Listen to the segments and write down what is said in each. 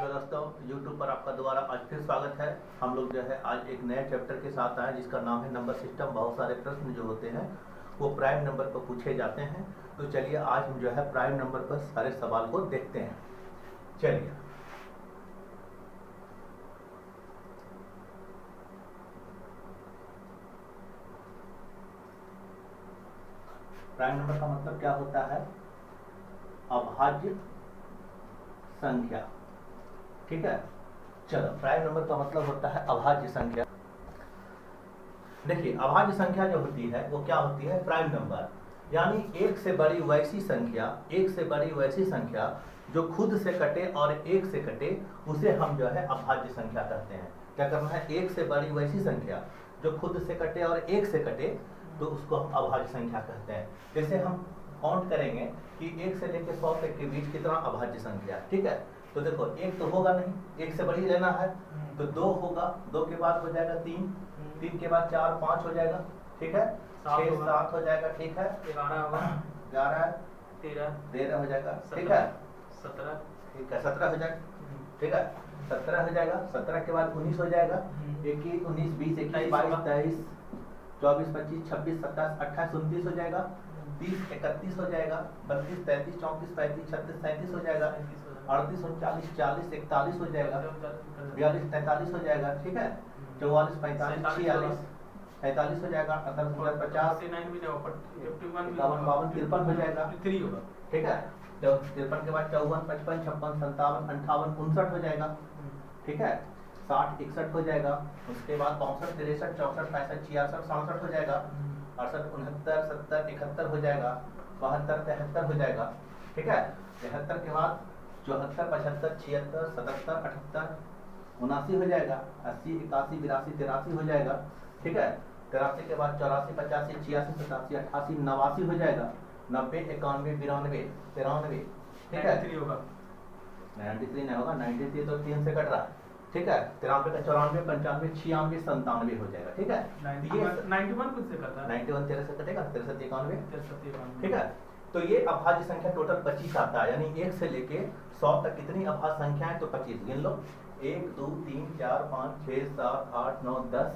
Hello दोस्तों, YouTube पर आपका दोबारा आज फिर स्वागत है। हम लोग जो है आज एक नए चैप्टर के साथ आए जिसका नाम है नंबर सिस्टम। बहुत सारे प्रश्न जो होते हैं वो प्राइम नंबर पर पूछे जाते हैं। तो चलिए आज हम जो है प्राइम नंबर पर सारे सवाल को देखते हैं। चलिए प्राइम नंबर का मतलब क्या होता है? अभाज्य संख्या। ठीक है, चलो प्राइम नंबर का मतलब होता है अभाज्य संख्या। देखिए अभाज्य संख्या जो होती है वो क्या होती है? प्राइम नंबर, यानी एक से बड़ी वैसी संख्या जो खुद से कटे और एक से कटे, उसे हम जो है अभाज्य संख्या कहते हैं। क्या करना है? एक से बड़ी वैसी संख्या जो खुद से कटे और एक से कटे, तो उसको हम अभाज्य संख्या कहते हैं। जैसे हम काउंट करेंगे कि 1 से लेकर 100 तक के बीच कितना अभाज्य संख्या। ठीक है, तो देखो एक तो होगा नहीं, एक से बड़ी लेना है तो 2 होगा, 2 के बाद हो जाएगा 3, 3 के बाद 4 5 हो जाएगा। ठीक है, 6 7 हो जाएगा। ठीक है, 11 होगा, 11 13 हो जाएगा। ठीक है, 17 ठीक है 17 हो जाएगा। ठीक है, 17 हो जाएगा। 17 के बाद 19 हो जाएगा। 21 19 20 21 22 23 24 25 26 27 28 29 हो जाएगा। 30 31 हो जाएगा। 32 33 34 35 36 37 हो जाएगा। 38 39 40 41 हो जाएगा। 42 43 हो जाएगा। ठीक है, 44 45 46 45 हो जाएगा। 48 50 51 52 53 हो जाएगा। 3 होगा। ठीक है, तो 53 के बाद 54 55 56 57 58 59 हो जाएगा। ठीक है, 60 61 हो जाएगा। उसके बाद 62 63 64 65 66 67 हो जाएगा। 68 69 70 71 हो जाएगा। 72 73 हो जाएगा। ठीक है, 73 के बाद 74 75 76 77 78 79 हो जाएगा। 80 81 82 83 हो जाएगा। ठीक है, 83 के बाद 84 85 86 87 88 89 हो जाएगा। 90 91 92 93। ठीक है, 93 होगा। 93 नहीं होगा, 93 तो 3 से कट रहा है। ठीक है, 93 का 94 95 96 97 हो जाएगा। ठीक है, 91 कुछ से करता है। 91 13 से कटेगा, 63 91। 93 ठीक है, तो ये अभाज्य संख्या टोटल 25 आता है, यानी 1 से लेके 100 तक कितनी अभाज्य संख्याएं? तो 25 गिन लो। 1 2 3 4 5 6 7 8 9 10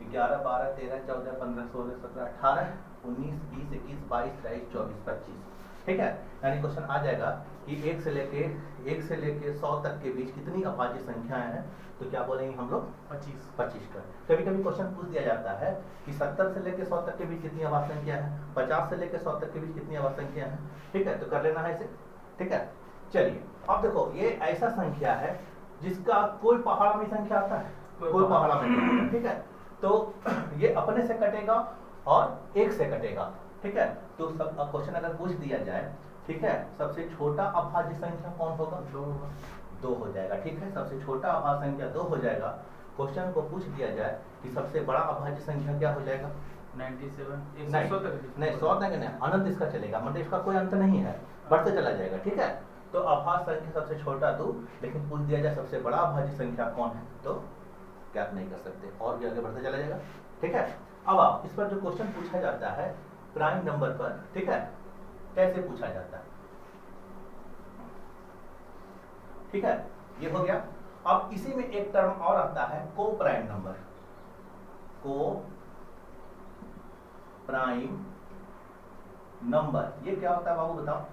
11 12 13 14 15 16 17 18 19 20 21 22 23 24 25। ठीक है, यानी क्वेश्चन आ जाएगा कि 1 से लेके 100 तक के बीच कितनी अभाज्य संख्याएं हैं? तो क्या बोलेंगे हम लोग? 25 का। कभी कभी क्वेश्चन पूछ दिया जाता है कि 70 से लेके 100 तक के बीच कितनी अभाज्य संख्या है, 50 से लेके 100 तक के बीच कितनी अभाज्य संख्या है। ठीक है, तो कर लेना है इसे। ठीक है, चलिए अब देखो ये ऐसा संख्या है जिसका कोई पहाड़ा में संख्या आता है, कोई पहाड़ा में नहीं आता। ठीक है, तो ये अपने से कटेगा और एक से कटेगा। ठीक है, तो सब क्वेश्चन अगर पूछ दिया जाए, ठीक है, सबसे छोटा अभाज्य संख्या कौन होगा? 2 हो जाएगा। ठीक है, सबसे छोटा अभाज्य संख्या 2 हो जाएगा। क्वेश्चन को पूछ दिया जाए कि सबसे बड़ा अभाज्य संख्या क्या हो जाएगा? 97 नहीं 100 तक नहीं, अनंत इसका चलेगा, मतलब इसका कोई अंत नहीं है, बढ़ते चला जाएगा। ठीक है, तो अभाज्य संख्या सबसे छोटा 2, लेकिन पूछ दिया जाए सबसे बड़ा अभाज्य संख्या कौन है तो ज्ञात नहीं कर सकते, और भी आगे बढ़ते चला जाएगा। ठीक है, अब आप इस पर जो क्वेश्चन पूछा जाता है प्राइम नंबर पर, ठीक है, कैसे पूछा जाता है? ठीक है, ये हो गया। अब इसी में एक टर्म और आता है को प्राइम नंबर। को प्राइम नंबर ये क्या होता है बाबू बताओ?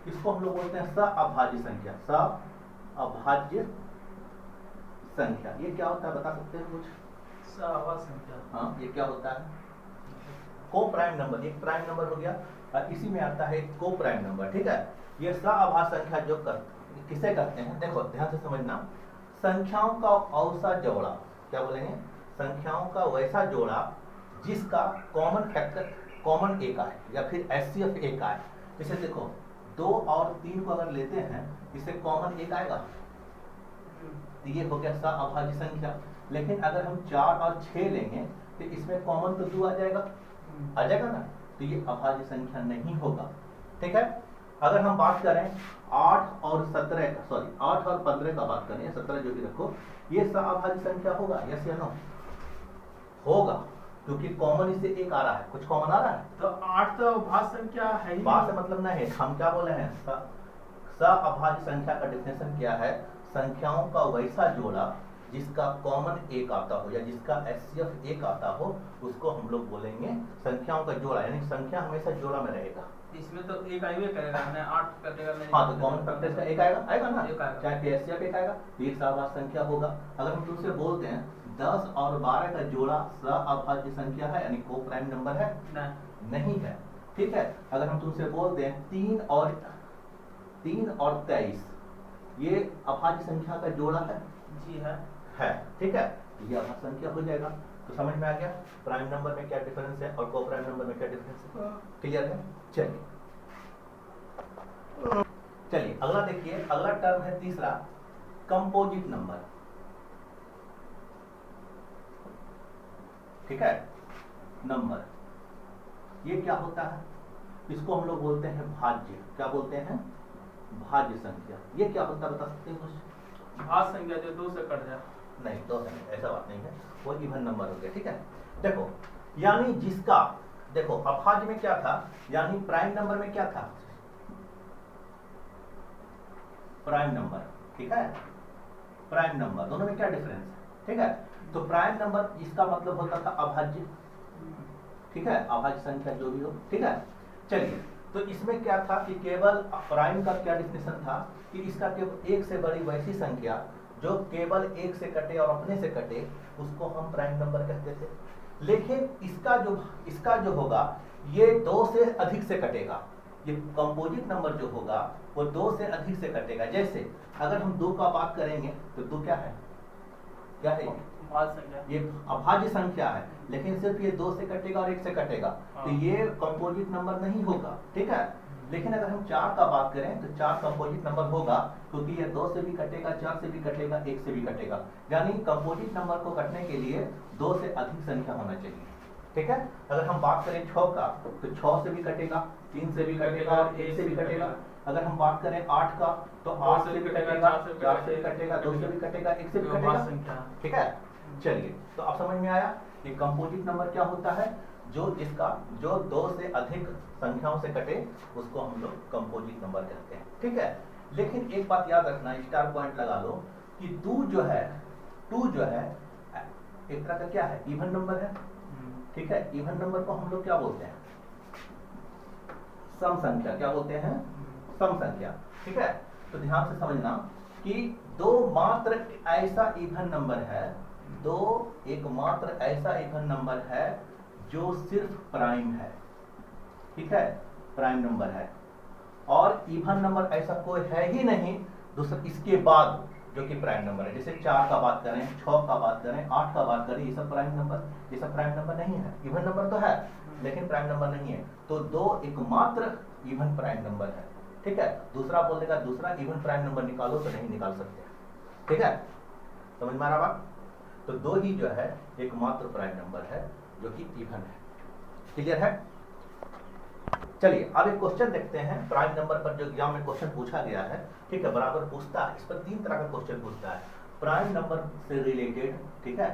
इसको हम लोग बोलते हैं सअभाज्य संख्या। सअभाज्य संख्या ये क्या होता है बता सकते हैं कुछ? सअभाज्य संख्या, हाँ, ये क्या होता है? को प्राइम नंबर, एक प्राइम नंबर हो गया और इसी में आता है को प्राइम नंबर। ठीक है, ये सअभाज्य संख्या जो किसे कहते हैं? देखो ध्यान से समझना, संख्याओं का औसा जोड़ा, क्या बोलेंगे? संख्याओं का वैसा जोड़ा जिसका कॉमन फैक्टर कॉमन एक आए या फिर HCF एक आए। जैसे देखो 2 और 3 को अगर लेते हैं, इससे कॉमन एक आएगा, तो ये हो गया सअभाज्य संख्या। लेकिन अगर हम 4 और 6 लेंगे तो इसमें कॉमन तो 2 आ जाएगा ना, तो ये अभाज्य संख्या नहीं होगा। ठीक है, अगर हम बात करें 8 और 17 का, सॉरी 8 और 15 का बात करें, 17 जो भी रखो, ये सअभाज्य संख्या होगा? यस या नो? होगा, क्योंकि कॉमन इससे एक आ रहा है, कुछ कॉमन आ रहा है। तो 8 तो अभाज्य संख्या है ही। बात से मतलब नहीं है, हम क्या बोले हैं? सअभाज्य संख्या का डेफिनेशन क्या है? संख्याओं का वैसा जोड़ा जिसका कॉमन एक आता हो या जिसका एचसीएफ एक आता हो, उसको हम लोग बोलेंगे संख्याओं का जोड़ा, यानी संख्या हमेशा जोड़ा में रहेगा। इसमें तो एक आईवे करेगा, मैं 8 कटेगा नहीं। हाँ, तो कॉमन फैक्टर का एक आएगा, आएगा ना, एक आएगा। चाहे एचसीएफ एक आएगा, तो एक सह संख्या होगा। अगर हम तुमसे बोलते हैं 10 और 12 का जोड़ा सह संख्या है, यानी को प्राइम नंबर है? नहीं है, ठीक है। अगर हम तुमसे बोलते हैं 3 और 23 ये अभाज्य संख्या का जोड़ा है? जी है, ठीक है, ये अभाज्य संख्या हो जाएगा। तो समझ में आ गया प्राइम नंबर में क्या डिफरेंस है और को प्राइम नंबर में क्या डिफरेंस है? क्लियर है? चलिए अगला देखिए, अगला टर्म है तीसरा, कंपोजिट नंबर। ठीक है, नंबर ये क्या होता है? इसको हम लोग बोलते हैं भाज्य। क्या बोलते हैं? भाज्य संख्या। ये क्या होता है बता सकते हैं कुछ? भाज्य संख्या जो 2 से कट जाए। नहीं, 2 से नहीं, ऐसा बात नहीं है, वो इवन नंबर हो गया। ठीक है, देखो यानी जिसका, देखो अभाज्य में क्या था, यानी प्राइम नंबर में क्या था? Prime number. ठीक है, प्राइम नंबर, दोनों में क्या डिफरेंस है? ठीक है, तो प्राइम नंबर इसका मतलब होता था अभाज्य। ठीक है, अभाज्य संख्या जो भी हो। ठीक है, चलिए तो इसमें क्या था कि केवल प्राइम का क्या डिफिनेशन था कि इसका केवल एक से बड़ी वैसी संख्या जो केवल एक से कटे और अपने से कटे, उसको हम प्राइम नंबर कहते थे। लेकिन इसका जो होगा ये 2 से अधिक से कटेगा। ये कंपोजिट नंबर जो होगा वो 2 से अधिक से कटेगा। जैसे अगर हम 2 का बात करेंगे तो 2 क्या है? क्या है? ये अभाज्य संख्या है, लेकिन सिर्फ ये 2 से कटेगा और 1 से कटेगा, तो ये कंपोजिट नंबर नहीं होगा। ठीक है, लेकिन अगर हम 4 का बात करें तो 4 कंपोजिट नंबर होगा, क्योंकि ये 2 से भी कटेगा, 4 से भी कटेगा, 1 से भी कटेगा। यानी कंपोजिट नंबर को कटने के लिए 2 से अधिक संख्या होना चाहिए। ठीक है, अगर हम बात करें 6 का तो 6 से भी कटेगा, 3 से भी कटेगा और 1 से भी कटेगा। अगर हम बात करें 8 का तो 8 से भी कटेगा, 4 से भी कटेगा, 2 से भी कटेगा, 1 से भी कटेगा। ठीक है, चलिए तो अब समझ में आया कि कंपोजिट नंबर क्या होता है? जो 2 से अधिक संख्याओं से कटे उसको हम लोग कंपोजिट नंबर कहते हैं। ठीक है, लेकिन एक बात याद रखना, स्टार पॉइंट लगा लो कि 2 जो है एक तरह का क्या है? इवन नंबर है। ठीक है, इवन नंबर को हम लोग क्या बोलते हैं? सम संख्या। क्या बोलते हैं? सम संख्या। ठीक है, तो ध्यान से समझना कि 2 मात्र ऐसा इवन नंबर है, 2 एकमात्र ऐसा इवन नंबर है जो सिर्फ प्राइम है। ठीक है, प्राइम नंबर है, और इवन नंबर ऐसा कोई है ही नहीं दूसरा इसके बाद जो कि प्राइम नंबर है। जैसे 4 का बात करें, 6 का बात करें, 8 का बात करें, ये सब प्राइम नंबर नहीं है। इवन नंबर तो है लेकिन प्राइम नंबर नहीं है। तो 2 एकमात्र इवन प्राइम नंबर है। ठीक है, दूसरा बोल देगा दूसरा इवन प्राइम नंबर निकालो तो नहीं निकाल सकते। ठीक है, समझ में आ रहा बात? तो 2 ही जो है एकमात्र प्राइम नंबर है जो कि इवन है। क्लियर है? चलिए अब एक क्वेश्चन देखते हैं प्राइम नंबर पर, जो एग्जाम में क्वेश्चन पूछा गया है। ठीक है, बराबर पूछता है, इस पर 3 तरह का क्वेश्चन पूछता है प्राइम नंबर से रिलेटेड। ठीक है,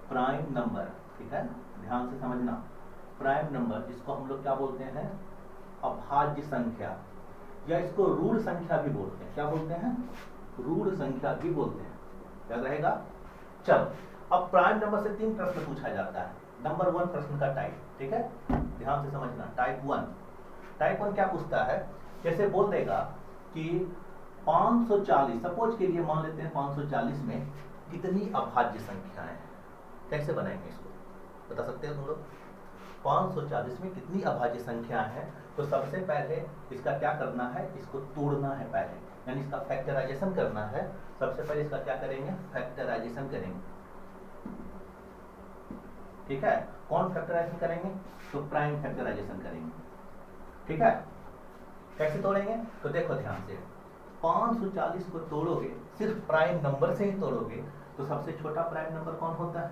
प्राइम नंबर। ठीक है, ध्यान से समझना, प्राइम नंबर जिसको हम लोग क्या बोलते हैं? अभाज्य संख्या, या इसको रूढ़ संख्या भी बोलते हैं। क्या बोलते हैं? रूढ़ संख्या भी बोलते हैं। याद रहेगा? चलो अब प्राइम नंबर से 3 प्रश्न पूछा जाता है। नंबर 1 प्रश्न का टाइप। ठीक है, ध्यान से समझना, टाइप 1 क्या पूछता है? जैसे बोल देगा कि 540, सपोज के लिए मान लेते हैं 540 में कितनी अभाज्य संख्याएं हैं। कैसे बनाएंगे इसको, बता सकते हो तुम लोग? 540 में कितनी अभाज्य संख्याएं हैं? तो सबसे पहले इसका क्या करना है? इसको तोड़ना है पहले, यानी इसका फैक्टराइजेशन करना है। सबसे पहले इसका क्या करेंगे? फैक्टराइजेशन करेंगे। ठीक है, कौन फैक्टराइजेशन करेंगे? तो प्राइम फैक्टराइजेशन करेंगे। ठीक है, कैसे तोड़ेंगे? तो देखो ध्यान से, 540 को तोड़ोगे, सिर्फ प्राइम नंबर से ही तोड़ोगे, तो सबसे छोटा प्राइम नंबर कौन होता है?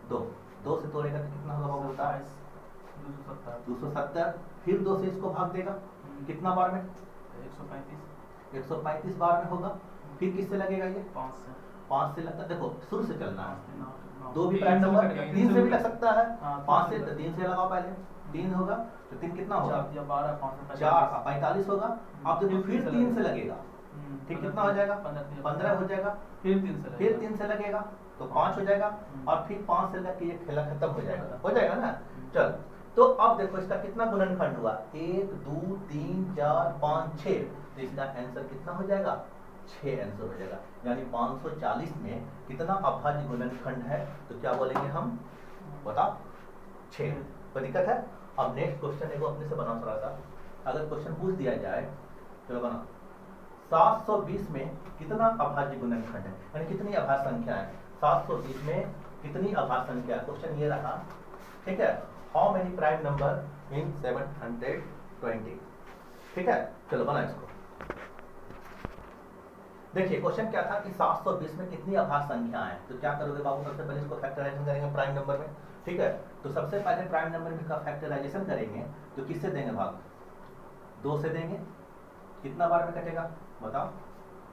2 से तोड़ेगा तो कितना होगा? होता है 270। फिर 2 से इसको भाग देगा, कितना बार में? 135 बार में होगा। फिर किससे लगेगा? ये 5 से लगता है। देखो शुरू से चलना है, 2 भी प्राइम नंबर, 3 से भी लग सकता है। 5 से तो 3 से लगाओ पहले, 3 होगा तो 3 कितना होगा? 4 45 होगा। अब देखो फिर 3 से लगेगा, ठीक, कितना हो जाएगा? 15 हो जाएगा। फिर 3 से फिर 3 से लगेगा तो 5 हो जाएगा, और फिर 5 से लग के ये खेला खत्म हो जाएगा ना। चल, तो अब देखो इसका कितना गुणनखंड हुआ, 1 2 3 4 5 6, तो इसका आंसर कितना हो जाएगा? 6 आंसर हो जाएगा। यानी 540 में कितना अभाज्य गुणनखंड है? तो क्या बोलेंगे हम, बताओ? 6। कोई दिक्कत है? अब नेक्स्ट क्वेश्चन एगो अपने से बनाओ थोड़ा सा। अगर क्वेश्चन पूछ दिया जाए, चलो बनाओ, 720 में कितना अभाज्य गुणनखंड है, यानी कितनी अभाज्य संख्या है? 720 में कितनी अभाज्य संख्या है? क्वेश्चन ये रहा, ठीक है। How many prime number in 720? ठीक है, चलो बना इसको। देखिए क्वेश्चन क्या था कि 720 में कितनी अभाज्य संख्या है, तो क्या करोगे बाबू? सबसे पहले इसको फैक्टराइजेशन करेंगे प्राइम नंबर में, ठीक है। तो सबसे पहले प्राइम नंबर में का फैक्टराइजेशन करेंगे तो किससे देंगे भाग? 2 से देंगे। कितना बार में कटेगा बताओ?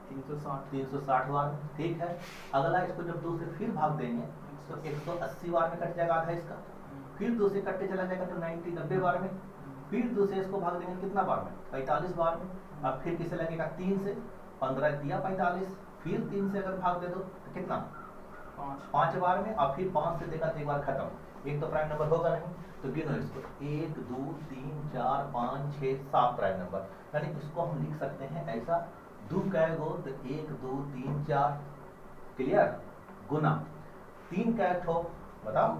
360 बार में, ठीक है। अगला इसको जब 2 से फिर भाग देंगे तो 180 बार में कट जाएगा आधा इसका। फिर 2 से कटते चला जाएगा तो 90 बार में। फिर 2 से इसको भाग देंगे कितना बार में? 45 बार में। अब फिर किसे लगेगा? 3 से, 15 दिया 45, फिर 3 से अगर भाग दे दो तो कितना? 5 बार में। अब फिर 5 से देगा तो एक बार खत्म, एक तो प्राइम नंबर होगा नहीं। तो गिनो इसको, 1 2 3 4 5 6 7 प्राइम नंबर। यानी इसको हम लिख सकते हैं ऐसा, 2 कैगो तो 1 2 3 4, क्लियर, गुना 3 कै ठो बताओ?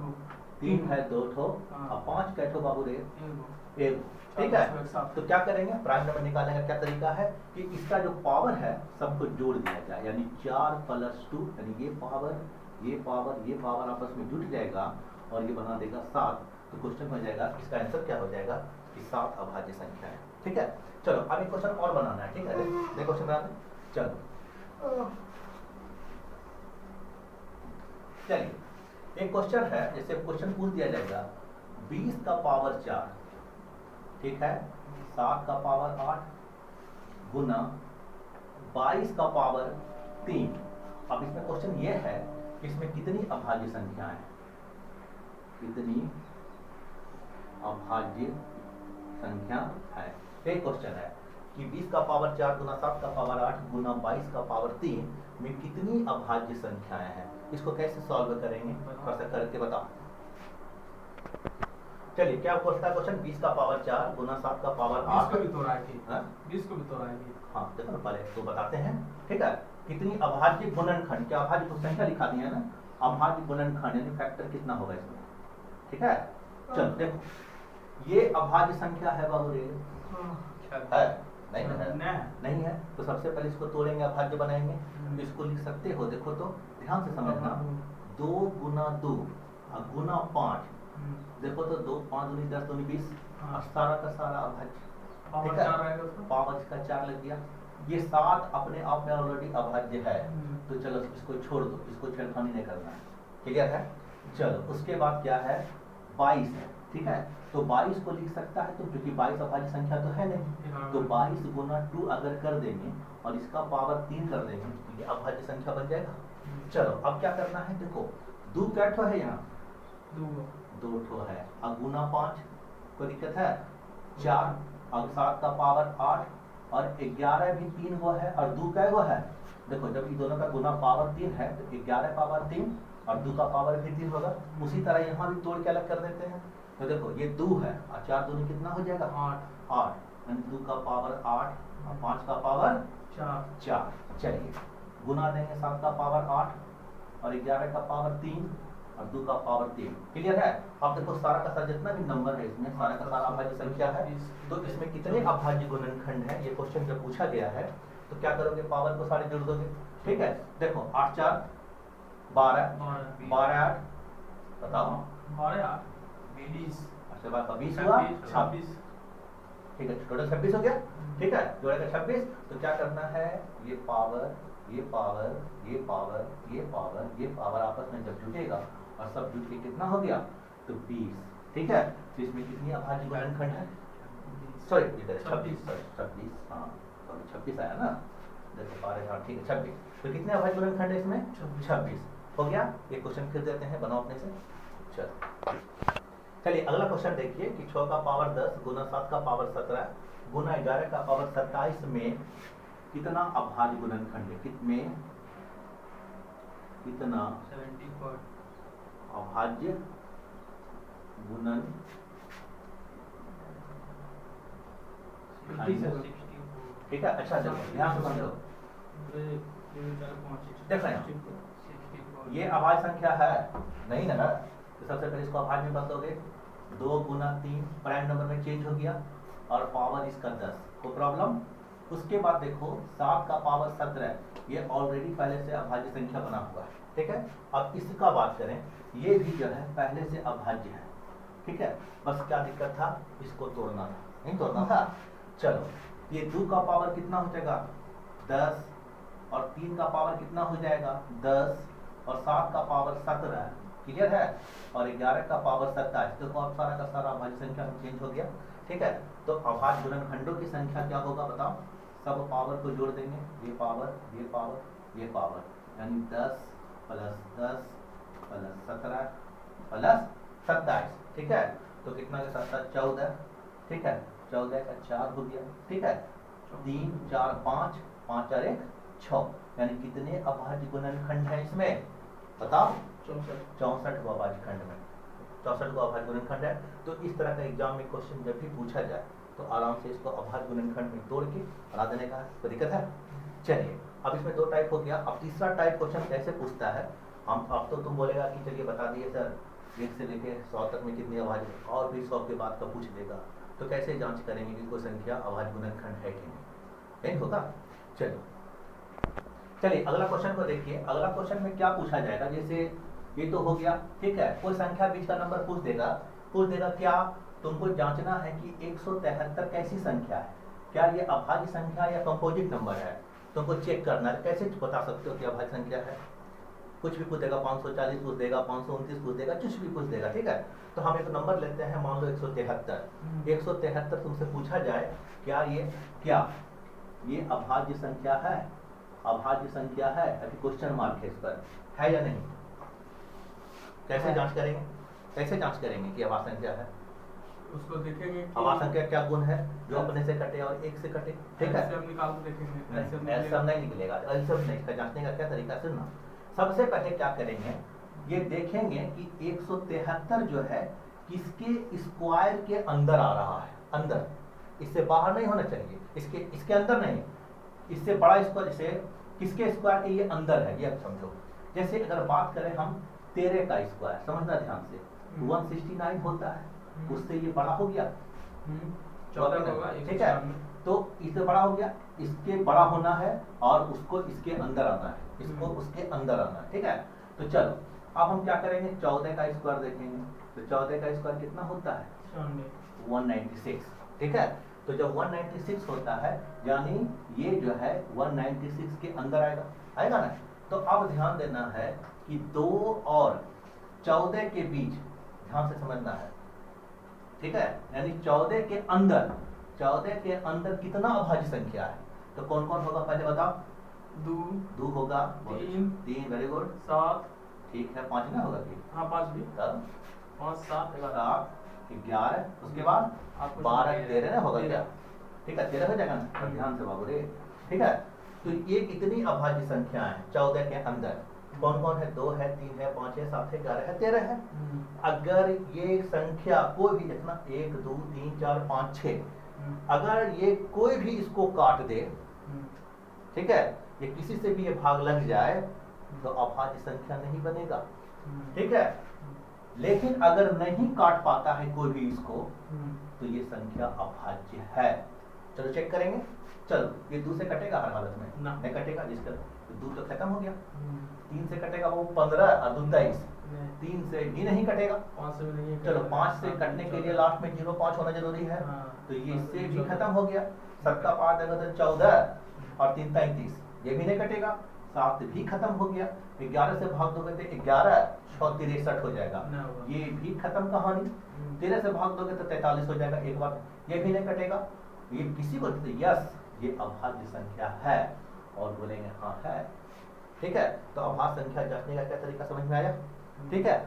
3 है 2 ठो, और 5 कै ठो बाबू रे? 1, ठीक है। तो क्या करेंगे? प्राइम नंबर निकालने का क्या तरीका है कि इसका जो पावर है सबको जोड़ दिया जाए, यानी 4 + 2, यानी ये पावर ये पावर ये पावर आपस में जुट जाएगा और ये बना देगा 7। तो क्वेश्चन हो जाएगा, इसका आंसर क्या हो जाएगा कि 7 अभाज्य संख्या है, ठीक है। चलो अब एक क्वेश्चन और बनाना है, ठीक है। देखो क्वेश्चन बनाते हैं, चलो चलिए एक क्वेश्चन है, जैसे क्वेश्चन पूछ दिया जाएगा 20 का पावर 4, ठीक है, 7 का पावर 8 गुना 22 का पावर 3। अब इसमें क्वेश्चन ये है कि इसमें कितनी अभाज्य संख्या है, कितनी अभाज्य संख्या है। एक क्वेश्चन है कि 20 का पावर 4 गुना 7 का पावर 8 गुना 22 का पावर 3 में कितनी अभाज्य संख्याएं हैं। इसको कैसे सॉल्व करेंगे, थोड़ा सा करके बताओ। चलिए क्या पूछता है क्वेश्चन, 20 का पावर 4 गुना 7 का पावर 8 को भी तोड़ा है, 20 को भी तोड़ा है। हाँ देखो ना, पहले तो बताते हैं, ठीक है। कितनी अभाज्य गुणनखंड, क्या अभाज्य को संख्या लिखा दी है ना, अभाज्य गुणनखंड यानी फैक्टर कितना होगा इसमें, ठीक है। चलो देखो, ये अभाज्य संख्या है बाबू रे, है नहीं है? नहीं है तो सबसे पहले इसको तोड़ेंगे, अभाज्य बनाएंगे। तो इसको लिख सकते हो, देखो तो ध्यान से समझना, 2 गुना 2 गुना 5, देखो तो 2 5 दूनी 10 दूनी 20, और सारा का सारा अभाज्य, ठीक है। पावर का 4 लग गया। ये 7 अपने आप में ऑलरेडी अभाज्य है, तो चलो इसको छोड़ दो, इसको छेड़खानी नहीं करना है, क्लियर है। चलो उसके बाद क्या है, 22 है, ठीक है। तो 22 को लिख सकता है तो, क्योंकि 22 अभाज्य संख्या तो है नहीं, तो 22 गुना 2 अगर कर देंगे और इसका पावर 3 कर देंगे तो ये अभाज्य संख्या बन जाएगा। चलो अब क्या करना है, देखो 2 कै ठो है यहाँ, 2 ठो है, अब गुना 5, कोई दिक्कत है? 4, अब 7 का पावर 8 और 11 भी 3 गो है, और 2 कै गो है? देखो जब इन दोनों का गुना पावर 3 है तो 11 पावर 3 और 2 का पावर भी 3 होगा। उसी तरह यहाँ भी तोड़ के अलग कर देते हैं, तो देखो ये 2 है और 4 दूनी कितना हो जाएगा? 8, 2 का पावर 8 और 5 का पावर 4। चलिए गुना देंगे, 7 का पावर 8 और 11 का पावर 3 और 2 का पावर 3, क्लियर है। अब देखो सारा का सारा जितना भी नंबर है इसमें, सारा का सारा अभाज्य संख्या है, तो इसमें कितने अभाज्य गुणनखंड है, ये क्वेश्चन जब पूछा गया है तो क्या करोगे, पावर को सारे जोड़ दोगे, ठीक है। देखो 8 4 12, 12 8 बताओ, 20, अच्छा बात 20 हुआ 26, ठीक है, टोटल 26 हो गया, ठीक है। जोड़ेगा 26, तो क्या करना है, ये पावर ये पावर ये पावर ये पावर ये पावर आपस में जब जुटेगा और सब जुट के कितना हो गया, तो 20, ठीक है। तो इसमें कितनी अभाज्य गुणनखंड है, सॉरी इधर 26, हाँ 26 आया ना, देखो 12 ठीक है 26, तो कितने अभाज्य गुणनखंड है इसमें, 26 हो गया। ये क्वेश्चन फिर देते हैं, बनाओ अपने से। चलो चलिए अगला क्वेश्चन देखिए कि 6 का पावर 10 गुना 7 का पावर 17 गुना 11 का पावर 27 में कितना अभाज्य गुणनखंड है, कितना 74 अभाज्य गुणन 64 ठीक है। अच्छा चलो ध्यान से समझो, देखो यहाँ ये अभाज्य संख्या है नहीं ना, तो सबसे पहले इसको अभाज्य में बदल दोगे, 2 गुना 3 प्राइम नंबर में चेंज हो गया और पावर इसका 10, कोई प्रॉब्लम। उसके बाद देखो 7 का पावर 17, ये ऑलरेडी पहले से अभाज्य संख्या बना हुआ है, ठीक है। अब इसका बात करें, ये भी जो है पहले से अभाज्य है, ठीक है। बस क्या दिक्कत था, इसको तोड़ना था, नहीं तोड़ना था। चलो ये 2 का पावर कितना हो जाएगा 10, और 3 का पावर कितना हो जाएगा 10, और 7 का पावर 17, क्लियर है, और 11 का पावर 27। देखो अब सारा का सारा अभाज्य संख्या में चेंज हो गया, ठीक है। तो अभाज्य गुणनखंडों की संख्या क्या होगा बताओ, सब पावर को जोड़ देंगे, ये पावर ये पावर ये पावर, यानी 10 प्लस 10 प्लस 17 प्लस 27, ठीक है। तो कितना के साथ 14, ठीक है, 14 का 4 हो गया, ठीक है। 3 4 5 5 4 1 6, यानी कितने अभाज्य गुणनखंड है इसमें बताओ, 64 को अभाज्य खंड में 64 को अभाज्य गुणनखंड है। तो इस तरह का एग्जाम में क्वेश्चन जब भी पूछा जाए तो आराम से इसको अभाज्य गुणनखंड में तोड़ के बना देने का, कोई दिक्कत है। चलिए अब इसमें 2 टाइप हो गया, अब तीसरा टाइप क्वेश्चन कैसे पूछता है, हम अब तो तुम बोलेगा कि चलिए बता दिए सर 1 से लेके 100 तक में कितनी अभाज्य, और भी 100 के बाद का पूछ देगा, तो कैसे जांच करेंगे कि कोई संख्या अभाज्य गुणनखंड है कि नहीं होगा। चलिए अगला क्वेश्चन को देखिए, अगला क्वेश्चन में क्या पूछा जाएगा, जैसे ये तो हो गया, ठीक है। कोई संख्या बीच का नंबर पूछ देगा क्या, तुमको जांचना है कि 173 कैसी संख्या है, क्या ये अभाज्य संख्या या कंपोजिट नंबर है, तुमको चेक करना है। कैसे बता सकते हो कि अभाज्य संख्या है, कुछ भी पूछ देगा, 540 पूछ देगा, 529 पूछ देगा, कुछ भी पूछ देगा, ठीक है। तो हम एक नंबर लेते हैं, मान लो 173 तुमसे पूछा जाए क्या ये अभाज्य संख्या है, अभाज्य संख्या है, अभी क्वेश्चन मार्क है इस पर, है या नहीं। कैसे जांच करेंगे कि अभाज्य संख्या है, उसको देखेंगे अभाज्य संख्या क्या गुण है, जो अपने से कटे और 1 से कटे, ठीक है। हम निकाल के देखेंगे, ऐसा नहीं निकलेगा, ऐसा नहीं। इसका जांचने का क्या तरीका, सुनना। सबसे पहले क्या करेंगे, ये देखेंगे कि 173 जो है किसके स्क्वायर के अंदर आ रहा है, अंदर, इससे बाहर नहीं होना चाहिए, इसके अंदर नहीं, इससे बड़ा स्क्वायर, जैसे किसके स्क्वायर के ये अंदर है, ये अब समझो। जैसे अगर बात करें हम 13 का स्क्वायर, समझना ध्यान से, 169 होता है, उससे ये बड़ा हो गया, 14 होगा, ठीक है। तो इससे बड़ा हो गया, इसके बड़ा होना है और उसको इसके अंदर आना है, इसको उसके अंदर आना है, ठीक है। तो चलो अब हम क्या करेंगे, 14 का स्क्वायर देखेंगे, तो 14 का स्क्वायर कितना होता है 196, ठीक है। तो जब 196 होता है यानी ये जो है 196 के अंदर आएगा ना। तो अब ध्यान देना है कि 2 और 14 के बीच ध्यान से समझना है, ठीक है। यानी 14 के अंदर कितना अभाज्य संख्या है, तो कौन कौन होगा पहले बताओ। 2 होगा, 3 वेरी गुड, 7 ठीक है, 5 ना होगा कि, हाँ 5 भी, तब 5 7 11, उसके बाद 12 13 ना होगा क्या, ठीक है, 13 हो जाएगा ना, ध्यान से बाबू रे, ठीक है। तो ये कितनी अभाज्य संख्या है 14 के अंदर, कौन कौन है, 2 है, 3 है, 5 है, 7 है, 11 है, 13 है। अगर ये संख्या कोई भी देखना 1 2 3 4 5 6, अगर ये कोई भी इसको काट दे, ठीक है, ये किसी से भी ये भाग लग जाए तो अभाज्य संख्या नहीं बनेगा, ठीक है। लेकिन अगर नहीं काट पाता है कोई भी इसको, तो ये संख्या अभाज्य है। चलो चेक करेंगे, चलो ये 2 से कटेगा हर हालत में, नहीं कटेगा, जिसका 2 तो खत्म हो गया, 3 से कटेगा वो 15 और 22, 3 से भी नहीं कटेगा, 5 से भी नहीं, चलो 5 से कटने के लिए लास्ट में 0.5 होना जरूरी है, तो ये इससे भी खत्म हो गया। 7 का 5 देगा तो 14 और 3 33, ये भी नहीं कटेगा, 7 भी खत्म हो गया। 11 से भाग दोगे तो 11 6 63 हो जाएगा, ये भी खत्म कहानी। 13 से भाग दोगे तो 43 हो जाएगा, एक बार ये भी नहीं कटेगा। ये किसी को तो यस ये अभाज्य संख्या है, और बोलेंगे हाँ है, ठीक है। तो अभाज्य संख्या जांचने का क्या तरीका समझ में आया, ठीक है।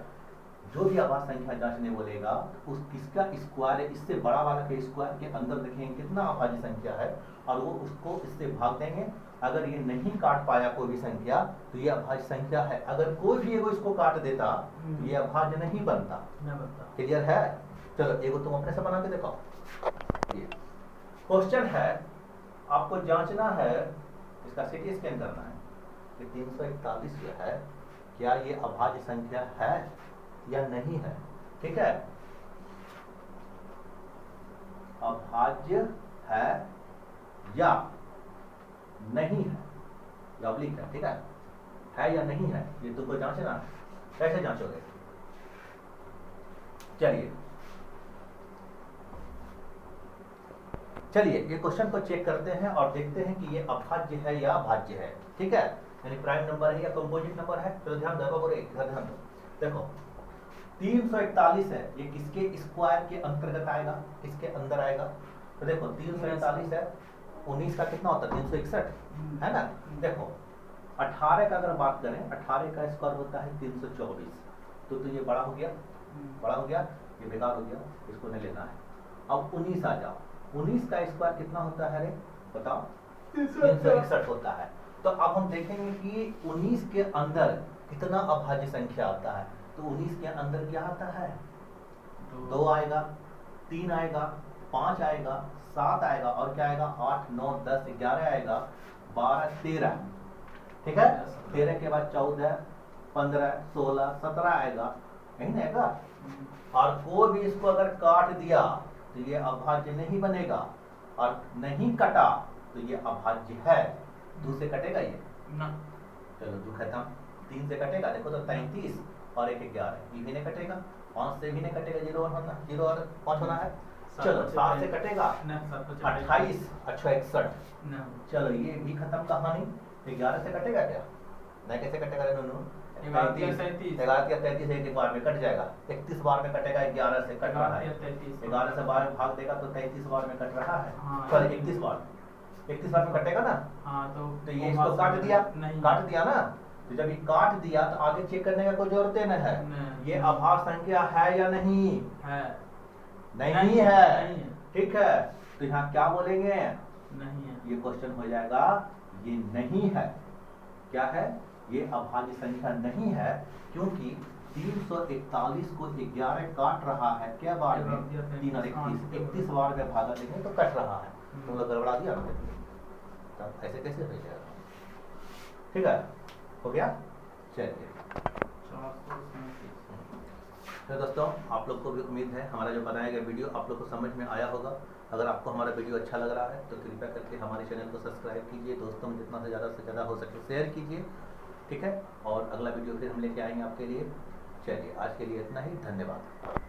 जो भी अभाज्य संख्या जांचने बोलेगा उस किसका स्क्वायर है, इससे बड़ा वाला के स्क्वायर के अंदर देखेंगे कितना अभाज्य संख्या है और वो उसको इससे भाग देंगे। अगर ये नहीं काट पाया कोई भी संख्या तो ये अभाज्य संख्या है। अगर कोई भी एगो इसको काट देता तो ये अभाज्य नहीं बनता। क्लियर है? चलो एगो तुम अपने से बना के देखो। क्वेश्चन है, आपको जांचना है, इसका सीटी स्कैन करना है कि 341 जो है क्या ये अभाज्य संख्या है या नहीं है। ठीक है, अभाज्य है या नहीं है, या ऑब्लिक है। ठीक है या नहीं है, ये तुमको जांचना है। कैसे जांचोगे? चलिए ये क्वेश्चन को चेक करते हैं और देखते हैं कि ये अभाज्य है या भाज्य है। ठीक है, यानी प्राइम नंबर है या कंपोजिट नंबर है। तो ध्यान दो, ध्यान दो। देखो 341 है, ये किसके स्क्वायर के अंतर्गत आएगा, इसके अंदर आएगा। तो देखो 341 है, 19 का कितना होता है 361 है ना। देखो 18 का अगर बात करें, 18 का स्क्वायर होता है 324। तो ये बड़ा हो गया, ये बेकार हो गया, इसको नहीं लेना है। अब 19 आ जाओ, 19 का स्क्वायर कितना होता है रे बताओ? 361 होता है। तो अब हम देखेंगे कि 19 के अंदर कितना अभाज्य संख्या आता है। तो 19 के अंदर क्या आता है? 2 आएगा, 3 आएगा, 5 आएगा, 7 आएगा और क्या आएगा 8, 9, 10, 11 आएगा, 12, 13। ठीक है, 13 के बाद 14, 15, 16, 17 आएगा, नहीं आएगा। और कोई भी इसको अगर काट दिया तो ये अभाज्य नहीं बनेगा, और नहीं कटा तो ये अभाज्य है। 2 से कटेगा ये ना, चलो 2 खत्म। 3 से कटेगा, देखो तो 33 और 1 11, ये भी नहीं कटेगा। 5 से भी नहीं कटेगा, 0 और 5 होना है। चलो 7 से कटेगा 28, अच्छा 61, चलो ये भी खत्म कहानी। 11 से कटेगा क्या? नहीं, कैसे कटेगा रे नूनू? 33 एक बार में कट जाएगा, 31 बार में कटेगा। 11 से कट रहा है, 11 से बार में भाग देगा तो 33 बार में कट रहा है। चलो 31 बार में कटेगा ना। तो ये इसको काट दिया ना। तो जब ये काट दिया तो आगे चेक करने का कोई जरूरत नहीं है। ये अभाज्य संख्या है या नहीं है? नहीं है। ठीक है, तो यहाँ क्या बोलेंगे? नहीं है। ये क्वेश्चन हो जाएगा ये नहीं है। क्या है? ये अभाज्य संख्या नहीं है, क्योंकि 341 को 11 काट रहा है। क्या बार में? 3 और 31 बार में भागा देंगे तो कट रहा है। तुम लोग गड़बड़ा दिया ना, तब ऐसे कैसे हो जाएगा? ठीक है, हो गया। चलिए तो दोस्तों, आप लोग को भी उम्मीद है हमारा जो बनाया गया वीडियो आप लोग को समझ में आया होगा। अगर आपको हमारा वीडियो अच्छा लग रहा है तो कृपया करके हमारे चैनल को सब्सक्राइब कीजिए, दोस्तों में जितना से ज़्यादा हो सके शेयर कीजिए। ठीक है, और अगला वीडियो फिर हम लेके आएंगे आपके लिए। चलिए आज के लिए इतना ही, धन्यवाद।